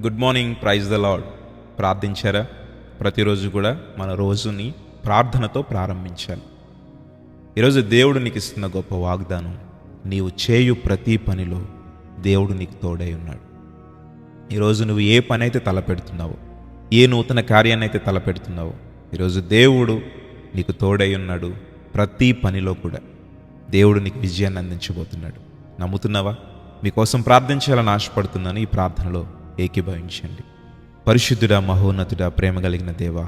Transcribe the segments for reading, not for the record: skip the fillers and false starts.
Good morning, praise the lord. ప్రార్థించారా? ప్రతిరోజు కూడా మన రోజుని ప్రార్థనతో ప్రారంభించాలి. ఈరోజు దేవుడు నీకు ఇస్తున్న గొప్ప వాగ్దానం, నీవు చేయు ప్రతి పనిలో దేవుడు నీకు తోడై ఉన్నాడు. ఈరోజు నువ్వు ఏ పని అయితే తలపెడుతున్నావో, ఏ నూతన కార్యాన్ని అయితే తలపెడుతున్నావో, ఈరోజు దేవుడు నీకు తోడై ఉన్నాడు. ప్రతి పనిలో కూడా దేవుడు నీకు విజయాన్ని అందించబోతున్నాడు. నమ్ముతున్నావా? మీకోసం ప్రార్థించాలని ఆశపడుతున్నాను. ఈ ప్రార్థనలో ఏకీభవించండి. పరిశుద్ధుడా, మహోన్నతుడా, ప్రేమ కలిగిన దేవా,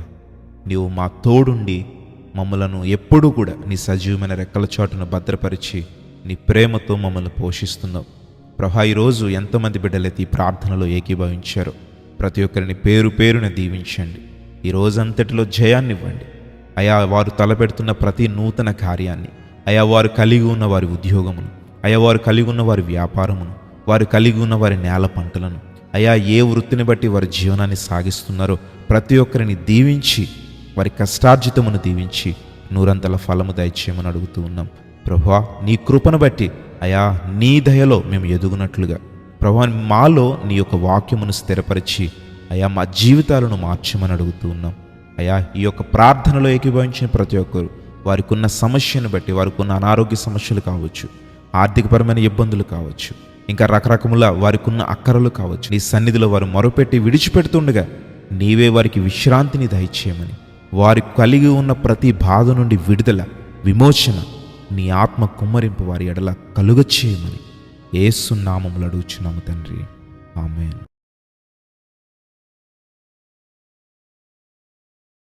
నీవు మా తోడుండి మమ్మలను ఎప్పుడూ కూడా నీ సజీవమైన రెక్కల చాటును భద్రపరిచి నీ ప్రేమతో మమ్మల్ని పోషిస్తున్నావు. ప్రభా, ఈరోజు ఎంతమంది బిడ్డలైతే ఈ ప్రార్థనలో ఏకీభవించారో ప్రతి ఒక్కరిని పేరు పేరున దీవించండి. ఈ రోజంతటిలో జయాన్ని ఇవ్వండి అయా. వారు తలపెడుతున్న ప్రతి నూతన కార్యాన్ని అయా, వారు కలిగి ఉన్న వారి ఉద్యోగమును అయా, వారు కలిగి ఉన్న వారి వ్యాపారమును, వారు కలిగి ఉన్న వారి నేల పంటలను అయా, ఏ వృత్తిని బట్టి వారి జీవనాన్ని సాగిస్తున్నారో ప్రతి ఒక్కరిని దీవించి, వారి కష్టార్జితమును దీవించి నూరంతల ఫలము దయచేయమని అడుగుతూ ఉన్నాం. ప్రభువా, నీ కృపను బట్టి అయా, నీ దయలో మేము ఎదుగునట్లుగా ప్రభువా, మాలో నీ యొక్క వాక్యమును స్థిరపరిచి అయా, మా జీవితాలను మార్చమని అడుగుతూ ఉన్నాం. అయా, ఈ యొక్క ప్రార్థనలో ఏకీభవించిన ప్రతి ఒక్కరు వారికి ఉన్న సమస్యను బట్టి, వారికి ఉన్న అనారోగ్య సమస్యలు కావచ్చు, ఆర్థికపరమైన ఇబ్బందులు కావచ్చు, ఇంకా రకరకముల వారికి ఉన్న అక్కరలు కావచ్చు, నీ సన్నిధిలో వారు మొరపెట్టి విడిచిపెడుతుండగా నీవే వారికి విశ్రాంతిని దయచేయమని, వారి కలిగి ఉన్న ప్రతి బాధ నుండి విడుదల, విమోచన నీ ఆత్మ కుమ్మరింపు వారి ఎడల కలుగచేయమని యేసు నామములో అడుగుచున్నాము తండ్రి. ఆమేన్.